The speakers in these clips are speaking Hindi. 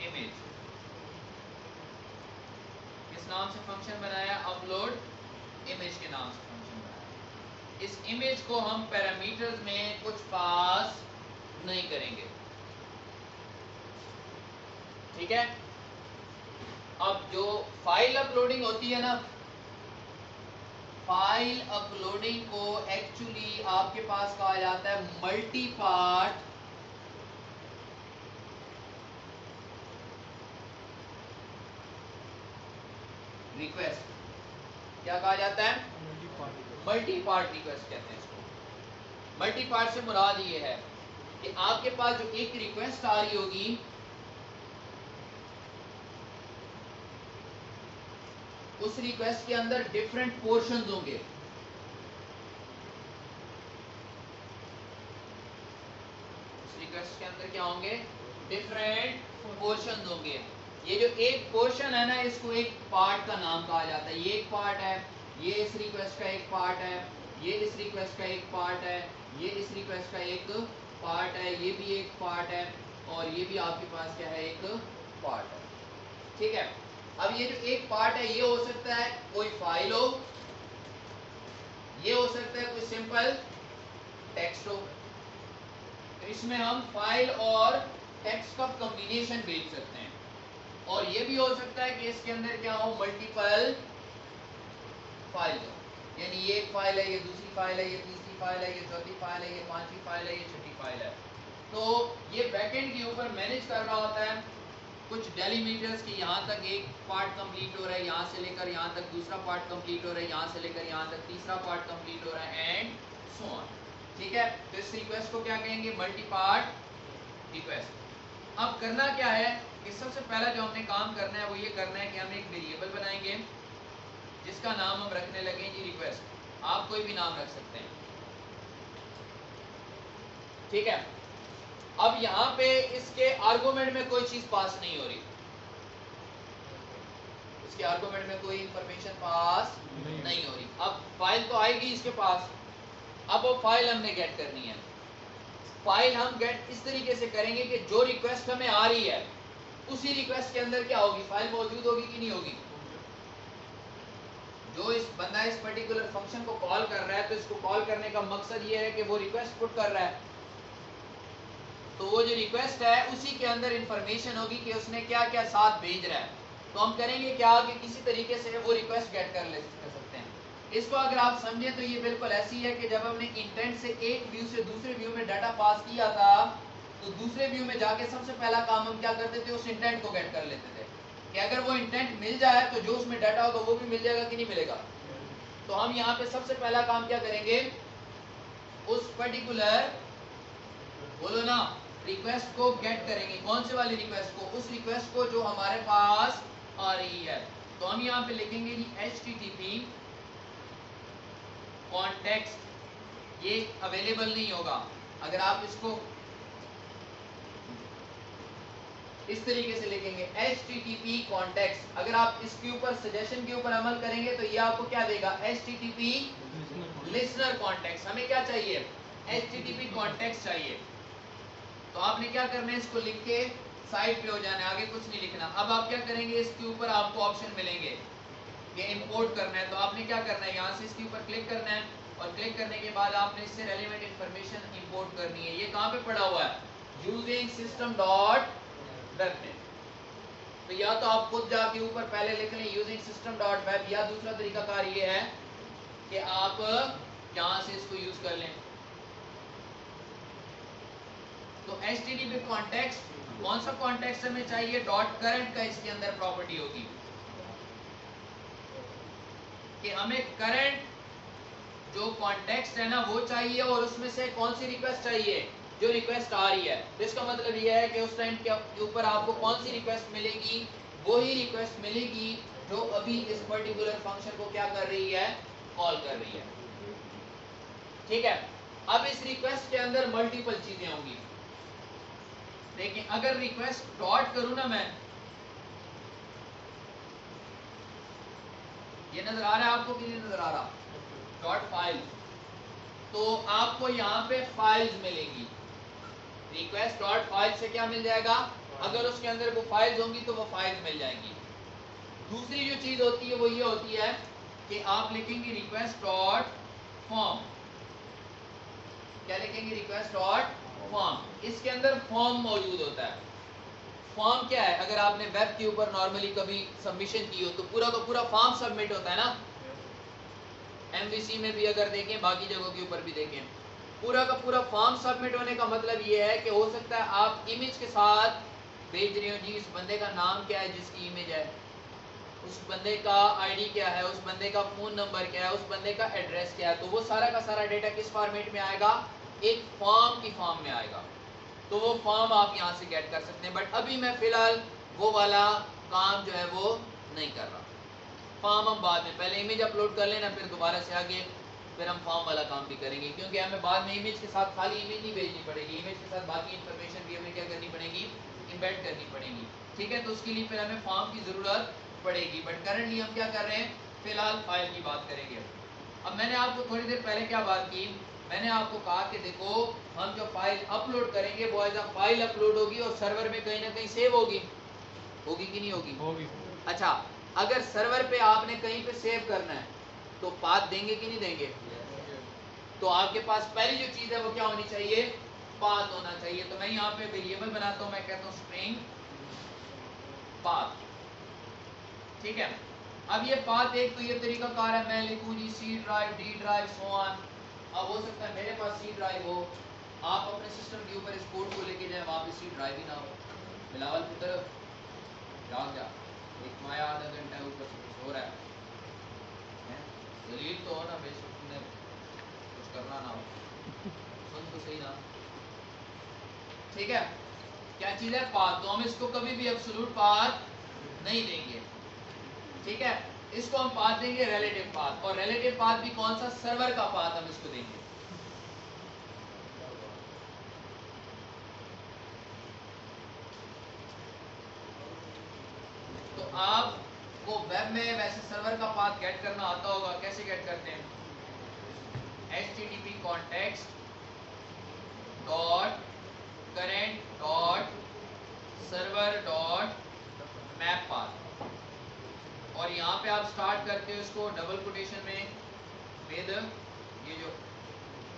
इमेज। किस नाम से फंक्शन बनाया? अपलोड इमेज के नाम से फंक्शन बनाया। इस इमेज को हम पैरामीटर्स में कुछ पास नहीं करेंगे, ठीक है। अब जो फाइल अपलोडिंग होती है ना, फाइल अपलोडिंग को एक्चुअली आपके पास कहा जाता है मल्टी पार्ट रिक्वेस्ट। क्या कहा जाता है? मल्टी पार्ट रिक्वेस्ट कहते हैं इसको। मल्टी पार्ट से मुराद ये है कि आपके पास जो एक रिक्वेस्ट आ रही होगी, उस रिक्वेस्ट के अंदर डिफरेंट पोर्शंस होंगे। उस रिक्वेस्ट के अंदर क्या होंगे? डिफरेंट पोर्शंस होंगे। ये जो एक पोर्शन है ना, इसको एक पार्ट का नाम कहा जाता है। ये एक पार्ट है, ये इस रिक्वेस्ट का एक पार्ट है, ये इस रिक्वेस्ट का एक पार्ट है, ये इस रिक्वेस्ट का एक पार्ट है, ये भी एक पार्ट है, और ये भी आपके पास क्या है? एक पार्ट है, ठीक है। अब ये जो एक पार्ट है, ये हो सकता है कोई फाइल हो, ये हो सकता है कोई सिंपल टेक्स्ट हो। तो इसमें हम फाइल और टेक्स्ट का कॉम्बिनेशन भेज सकते हैं। और ये भी हो सकता है कि इसके अंदर क्या हो? मल्टीपल फाइल हो, यानी ये एक फाइल है, ये दूसरी फाइल है, ये तीसरी फाइल है, ये चौथी फाइल है, ये पांचवी फाइल है, ये छठी फाइल है। तो ये बैकएंड के ऊपर मैनेज कर रहा होता है कुछ डेलीमीटर्स की, यहाँ तक एक पार्ट कंप्लीट हो रहा है, यहाँ से लेकर यहाँ तक दूसरा पार्ट कंप्लीट हो रहा है, यहाँ से लेकर यहाँ तक तीसरा पार्ट कंप्लीट हो रहा है, एंड सो ऑन, ठीक है। तो इस रिक्वेस्ट को क्या कहेंगे? Multi part request. अब करना क्या है कि सबसे पहला जो हमने काम करना है वो ये करना है कि हम एक वेरिएबल बनाएंगे जिसका नाम हम रखने लगे जी रिक्वेस्ट। आप कोई भी नाम रख सकते हैं, ठीक है। अब यहाँ पे इसके आर्गुमेंट में कोई चीज पास नहीं हो रही, इसके आर्गुमेंट में कोई इंफॉर्मेशन पास नहीं हो रही। अब फाइल तो आएगी इसके पास, अब वो फाइल हमने गेट करनी है। फाइल हम गेट इस तरीके से करेंगे कि जो रिक्वेस्ट हमें आ रही है उसी रिक्वेस्ट के अंदर क्या होगी? फाइल मौजूद होगी कि नहीं होगी? जो इस बंदा इस पर्टिकुलर फंक्शन को कॉल कर रहा है, तो इसको कॉल करने का मकसद ये है कि वो रिक्वेस्ट पुट कर रहा है, तो वो जो रिक्वेस्ट है उसी के अंदर इंफॉर्मेशन होगी कि उसने क्या क्या साथ भेज रहा है। तो हम करेंगे क्या कि किसी तरीके से वो रिक्वेस्ट गेट कर सकते हैं। इसको अगर आप समझें तो ये बिल्कुल ऐसी है कि जब हमने इंटेंट से एक व्यू से दूसरे व्यू में डाटा पास किया था, तो दूसरे व्यू में जाके सबसे पहला काम हम क्या करते थे? उस इंटेंट को गेट कर लेते थे कि अगर वो इंटेंट मिल जाए तो जो उसमें डाटा होगा वो भी मिल जाएगा कि नहीं मिलेगा। तो हम यहाँ पे सबसे पहला काम क्या करेंगे? उस पर्टिकुलर, बोलो ना, रिक्वेस्ट को गेट करेंगे। कौन से वाली रिक्वेस्ट को? उस रिक्वेस्ट को जो हमारे पास आ रही है। तो हम यहाँ पे लिखेंगे जी HTTP कॉन्टेक्स्ट। ये अवेलेबल नहीं होगा। अगर आप इसको इस तरीके से लिखेंगे HTTP कॉन्टेक्स्ट, अगर आप इसके ऊपर सजेशन के ऊपर अमल करेंगे तो ये आपको क्या देगा? HTTP listener context. हमें क्या चाहिए? HTTP कॉन्टेक्स्ट चाहिए। तो आपने क्या करना है? इसको लिख के साइड पे हो जाना है, आगे कुछ नहीं लिखना। अब आप क्या करेंगे? इसके ऊपर आपको ऑप्शन मिलेंगे कि इंपोर्ट करना है। तो आपने क्या करना है? यहाँ से इसके ऊपर क्लिक करना है, और क्लिक करने के बाद आपने इससे रेलेवेंट इंफॉर्मेशन इंपोर्ट करनी है। ये कहाँ पे पड़ा हुआ है? Using system dot web. तो या तो आप खुद जाके ऊपर पहले लिख लें यूजिंग सिस्टम डॉट वेब, या दूसरा तरीकाकार ये है कि आप यहाँ से इसको यूज कर लें। तो HTTP कॉन्टेक्स्ट, कौन सा कॉन्टेक्स्ट हमें चाहिए? डॉट करंट का इसके अंदर प्रॉपर्टी होगी कि हमें करंट जो कॉन्टेक्स्ट है ना वो चाहिए, और उसमें से कौन सी रिक्वेस्ट चाहिए? जो रिक्वेस्ट आ रही है। तो इसका मतलब यह है कि उस टाइम के ऊपर आपको कौन सी रिक्वेस्ट मिलेगी? वो ही रिक्वेस्ट मिलेगी जो अभी इस पर्टिकुलर फंक्शन को क्या कर रही है? कॉल कर रही है, ठीक है। अब इस रिक्वेस्ट के अंदर मल्टीपल चीजें होंगी। देखिए, अगर रिक्वेस्ट डॉट करूं ना मैं, ये नजर आ रहा है आपको कि नहीं नजर आ रहा? डॉट फाइल, तो आपको यहाँ पे फाइल्स मिलेगी। रिक्वेस्ट डॉट फाइल से क्या मिल जाएगा? अगर उसके अंदर वो फाइल्स होंगी तो वो फाइल्स मिल जाएंगी। दूसरी जो चीज होती है वो ये होती है कि आप लिखेंगे रिक्वेस्ट डॉट फॉर्म। क्या लिखेंगे? Request dot form. इसके अंदर फॉर्म मौजूद होता है। फॉर्म क्या है? अगर आपने वेब के ऊपर नॉर्मली कभी सबमिशन की हो तो पूरा का पूरा फॉर्म सबमिट होता है ना। एमवीसी में भी अगर देखें, बाकी जगहों के ऊपर भी देखें, पूरा का पूरा फॉर्म सबमिट होने का मतलब ये है कि हो सकता है आप इमेज के साथ भेज रहे हो जी, इस बंदे का नाम क्या है जिसकी इमेज है, उस बंदे का आईडी क्या है, उस बंदे का फोन नंबर क्या है, उस बंदे का एड्रेस क्या है, तो वो सारा का सारा डेटा किस फॉर्मेट में आएगा? एक फॉर्म की फॉर्म में आएगा। तो वो फॉर्म आप यहाँ से गेट कर सकते हैं। बट अभी मैं फिलहाल वो वाला काम जो है वो नहीं कर रहा। फॉर्म हम बाद में, पहले इमेज अपलोड कर लेना, फिर दोबारा से आगे फिर हम फॉर्म वाला काम भी करेंगे, क्योंकि हमें बाद में इमेज के साथ खाली इमेज नहीं भेजनी पड़ेगी, इमेज के साथ बाकी इन्फॉर्मेशन भी हमें क्या करनी पड़ेगी? इम्बेड करनी पड़ेगी। ठीक है, तो उसके लिए फिर हमें फॉर्म की ज़रूरत पड़ेगी। बट करंटली हम क्या कर रहे हैं? फिलहाल फाइल की बात करेंगे। अब मैंने आपको थोड़ी देर पहले क्या बात की? मैंने आपको कहा कि देखो, हम जो फाइल अपलोड करेंगे वो एज अ फाइल अपलोड होगी और सर्वर में कहीं ना कहीं सेव होगी। होगी कि नहीं होगी? होगी। अच्छा, अगर सर्वर पे आपने कहीं पे सेव करना है तो पाथ देंगे कि नहीं देंगे? तो आपके पास पहली जो चीज है वो क्या होनी चाहिए? पाथ होना चाहिए। तो मैं यहाँ पे वेरिएबल बनाता हूँ, मैं कहता हूँ स्ट्रिंग पाथ। ठीक है, अब ये पाथ एक तो ये तरीका कार है, मैं लिखूँ G C drive, D drive, so on. अब हो सकता है मेरे पास सी ड्राइव हो, आप अपने सिस्टम के ऊपर इस कोड को लेके जाए, वहाँ पे सी ड्राइव ही ना हो। बिलावल की तरफ जाग जा, एक माया आधा घंटा ऊपर से कुछ हो रहा है, दलील तो हो ना, बेशक तुमने कुछ करना ना हो, सुन तो सही ना। ठीक है, क्या चीज है? पाथ। तो हम इसको कभी भी एब्सोल्यूट पाथ नहीं देंगे। ठीक है, इसको हम पाथ देंगे रिलेटिव पाथ, और रिलेटिव पाथ भी कौन सा? सर्वर का पाथ हम इसको देंगे। तो आपको वेब में वैसे सर्वर का पाथ गेट करना आता होगा, कैसे गेट करते हैं? http context dot current dot server dot map path, और यहाँ पे आप स्टार्ट करते हो इसको डबल कोटेशन में विद ये जो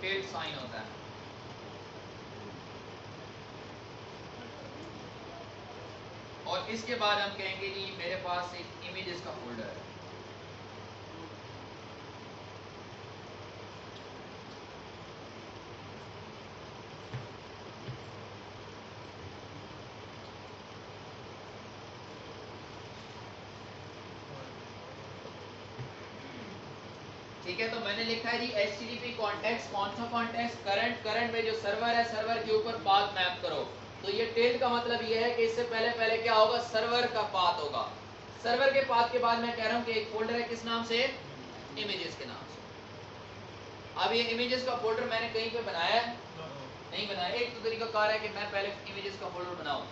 टिल्ड साइन होता है। और इसके बाद हम कहेंगे जी मेरे पास एक इमेजेस का फोल्डर है। ठीक है, तो मैंने लिखा है जी http कॉन्टेक्स्ट। कौन सा कॉन्टेक्स्ट? करंट। करंट में जो सर्वर है, सर्वर के ऊपर पाथ मैप करो। तो ये टेल का मतलब ये है कि इससे पहले पहले क्या होगा? सर्वर का पाथ होगा। सर्वर के पाथ के बाद मैं कह रहा हूँ कि एक फोल्डर है, किस नाम से? इमेजेस के नाम से। अब ये इमेजेस का फोल्डर मैंने कहीं पे बनाया है? नहीं बनाया। एक तो तरीका कार है कि मैं पहले इमेजेस का फोल्डर बनाऊं,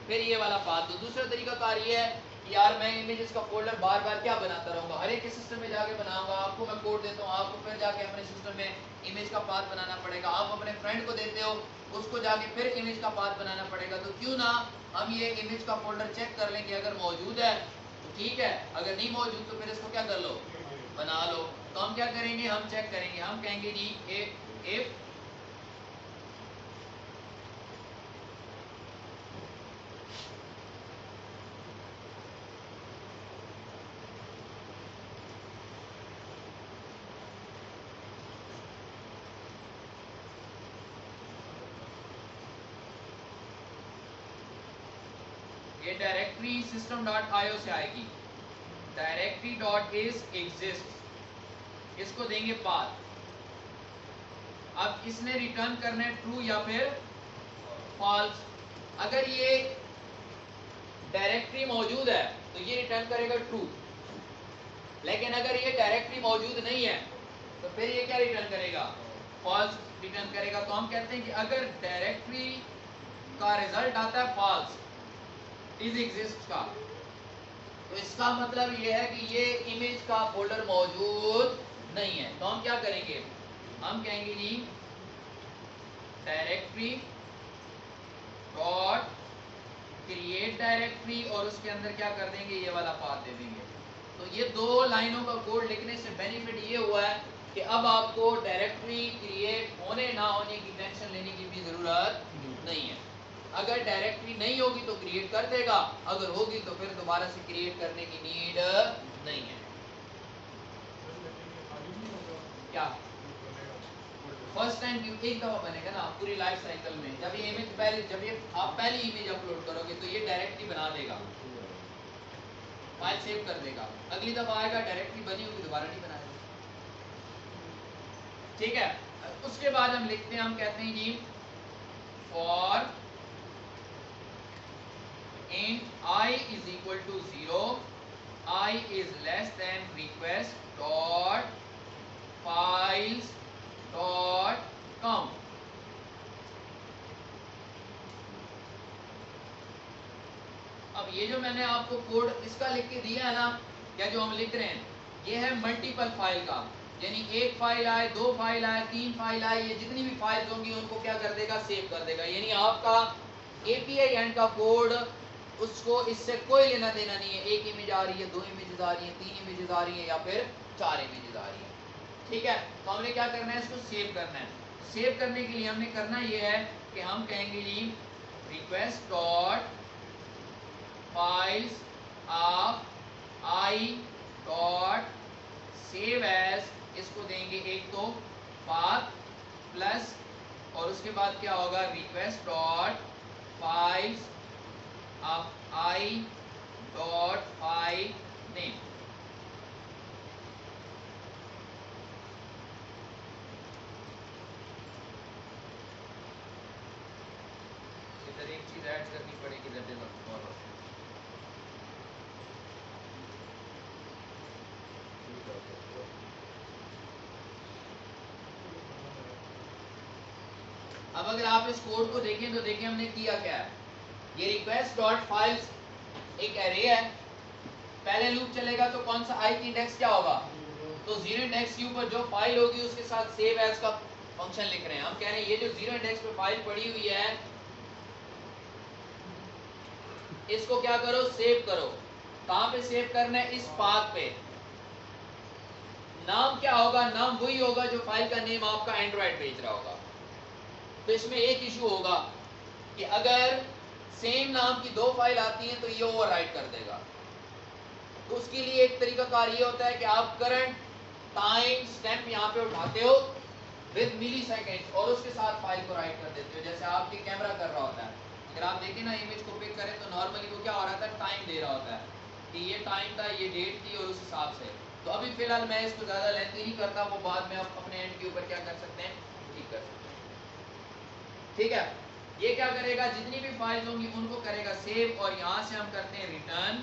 फिर ये वाला पाथ दो। दूसरा तरीका कार ये है यार मैं इमेजेस का फोल्डर बार बार क्या बनाता रहूंगा, हर एक के सिस्टम में जाके बनाऊंगा। आपको मैं कोड देता हूँ, आपको फिर जाके अपने सिस्टम में इमेज का पाथ बनाना पड़ेगा। आप अपने फ्रेंड को देते हो, उसको जाके फिर इमेज का पाथ बनाना पड़ेगा। तो क्यों ना हम ये इमेज का फोल्डर चेक कर लें कि अगर मौजूद है तो ठीक है, अगर नहीं मौजूद तो फिर इसको क्या कर लो? बना लो। तो हम क्या करेंगे? हम चेक करेंगे, हम कहेंगे जी इफ ये डायरेक्टरी system.io से आएगी। डायरेक्टरी डॉट इज एग्जिस्ट, इसको देंगे पाथ। अब इसने रिटर्न करना है ट्रू या फिर फॉल्स। अगर ये डायरेक्टरी मौजूद है तो ये रिटर्न करेगा ट्रू, लेकिन अगर ये डायरेक्टरी मौजूद नहीं है तो फिर ये क्या रिटर्न करेगा? फॉल्स रिटर्न करेगा। तो हम कहते हैं कि अगर डायरेक्टरी का रिजल्ट आता है फॉल्स, इज एग्जिस्ट का, तो इसका मतलब ये है कि ये इमेज का फोल्डर मौजूद नहीं है। तो हम क्या करेंगे? हम कहेंगे जी डायरेक्टरी डॉट क्रिएट डायरेक्टरी और उसके अंदर क्या कर देंगे, ये वाला पाथ दे देंगे। तो ये दो लाइनों का कोड लिखने से बेनिफिट ये हुआ है कि अब आपको डायरेक्टरी क्रिएट होने ना होने की टेंशन लेने की भी जरूरत नहीं है। अगर डायरेक्टरी नहीं होगी तो क्रिएट कर देगा, अगर होगी तो फिर दोबारा से क्रिएट करने की नीड नहीं है। क्या फर्स्ट टाइम एक दफा बनेगा ना पूरी लाइफ साइकिल में, जब ये इमेज पहले, जब ये आप पहली इमेज अपलोड करोगे तो ये डायरेक्टली बना देगा, फाइल सेव कर देगा। अगली दफा आएगा डायरेक्टली बनी होगी दोबारा नहीं बनाएगा। ठीक है, उसके बाद हम लिखते हैं, हम कहते हैं जी for int I is equal to 0, I is less than request dot files dot count। अब ये जो मैंने आपको कोड इसका लिख के दिया है ना, या जो हम लिख रहे हैं, ये है मल्टीपल फाइल का, यानी एक फाइल आए, दो फाइल आए, तीन फाइल आए, ये जितनी भी फाइल्स होंगी उनको क्या कर देगा, सेव कर देगा। यानी आपका API एंड का कोड, उसको इससे कोई लेना देना नहीं है, एक इमेज आ रही है, दो इमेजेस आ रही है, तीन इमेजेस आ रही है, या फिर चार इमेजेस आ रही है। ठीक है, तो हमने क्या करना है, इसको सेव करना है। सेव करने के लिए हमने करना ये है कि हम कहेंगे जी request dot files of I dot save as, इसको देंगे एक तो पाथ प्लस, और उसके बाद क्या होगा, request dot files of I dot file name. इधर एक चीज ऐड करनी पड़ेगी, दैट इज फॉरवर्ड। अब अगर आप इस कोड को देखें तो देखें हमने किया क्या है, ये रिक्वेस्ट डॉट फाइल्स एक एरे है, पहले लूप चलेगा तो कौन सा आई की इंडेक्स क्या होगा, तो जीरो इंडेक्स के ऊपर जो फाइल होगी उसके साथ सेव एज का फंक्शन लिख रहे हैं। हम कह रहे हैं ये जो जीरो इंडेक्स पे फाइल पड़ी हुई है इसको क्या करो, सेव करो। कहां पे सेव करना है, इस पाथ पे। नाम क्या होगा, नाम वही होगा जो फाइल का नेम आपका एंड्रॉइड भेज रहा होगा। तो इसमें एक इशू होगा कि अगर सेम नाम की दो फाइल आती हैं तो ये ओवरराइट कर देगा। तो उसके लिए एक तरीकाकार ये होता है कि आप करंट टाइम स्टैम्प यहाँ पे उठाते हो विद मिली सेकेंड और उसके साथ फाइल को राइट कर देते हो, जैसे आपके कैमरा कर रहा होता है। अगर आप देखें ना इमेज को पिक करें तो नॉर्मली वो क्या हो रहा था, टाइम दे रहा होता है कि ये टाइम था, ये डेट थी, और उस हिसाब से। तो अभी फिलहाल मैं इसको ज़्यादा लेंथी नहीं करता, वो बाद में आप अपने एंड के ऊपर क्या कर सकते हैं, ठीक कर सकते हैं। ठीक है, ये क्या करेगा, जितनी भी फाइल्स होंगी उनको करेगा सेव, और यहाँ से हम करते हैं रिटर्न।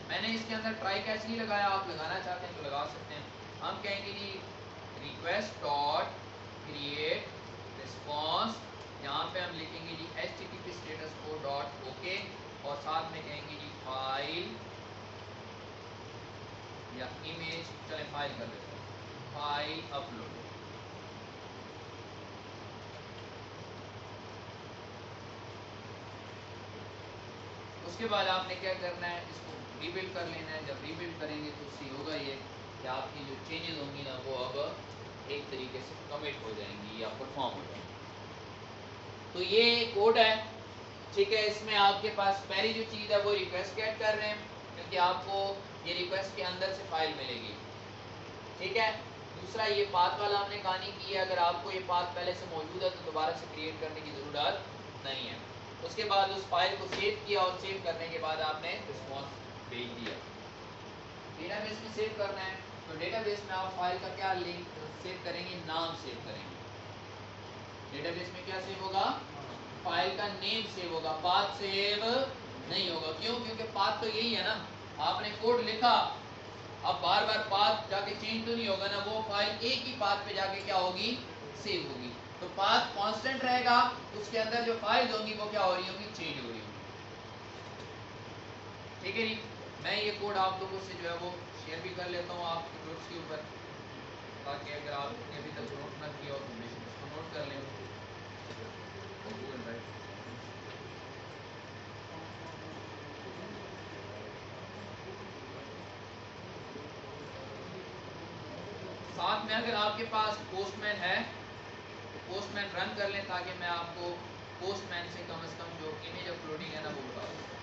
मैंने इसके अंदर ट्राई कैच नहीं लगाया, आप लगाना चाहते हैं तो लगा सकते हैं। हम कहेंगे जी रिक्वेस्ट डॉट क्रिएट रिस्पॉन्स, यहाँ पे हम लिखेंगे जी http status co dot okay, और साथ में कहेंगे जी फाइल या इमेज, चले फाइल कर देते हैं, फाइल अपलोड। उसके बाद आपने क्या करना है, इसको रीबिल्ड कर लेना है। जब रीबिल्ड करेंगे तो उससे होगा ये कि आपकी जो चेंजेस होंगी ना वो अब एक तरीके से कमिट हो जाएंगी या परफॉर्म हो जाएंगी। तो ये कोड है, ठीक है। इसमें आपके पास पहली जो चीज़ है वो रिक्वेस्ट गेट कर रहे हैं, क्योंकि आपको ये रिक्वेस्ट के अंदर से फाइल मिलेगी, ठीक है। दूसरा ये पाथ वाला हमने कहानी की है, अगर आपको ये पाथ पहले से मौजूद है तो दोबारा से क्रिएट करने की ज़रूरत नहीं है। उसके बाद उस फाइल को सेव किया, और सेव करने के बाद आपने रिस्पॉन्स भेज दिया। डेटाबेस में सेव करना है तो डेटाबेस में आप फाइल का क्या लिंक सेव करेंगे, नाम सेव करेंगे। डेटाबेस में क्या सेव होगा, फाइल का नेम सेव होगा, पाथ सेव नहीं होगा। क्यों, क्योंकि पाथ तो यही है ना, आपने कोड लिखा, अब बार बार पाथ जाके चेंज तो नहीं होगा ना, वो फाइल एक ही पाथ पे जाके क्या होगी, सेव होगी। तो पाथ कांस्टेंट रहेगा, उसके अंदर जो फाइल्स होंगी वो क्या हो रही होंगी, चेंज हो रही होंगी। ठीक है जी, मैं ये कोड आप लोगों से जो है वो शेयर भी कर लेता हूँ आपके नोट्स के ऊपर, ताकि अगर आपने अभी तक नोट ना किया हो तो बेशक इसको नोट कर लें। गूगल ड्राइव साथ में अगर आपके पास पोस्टमैन है तो पोस्टमैन रन कर लें ताकि मैं आपको पोस्टमैन से कम जो इमेज अपलोडिंग है ना वो बताऊँ।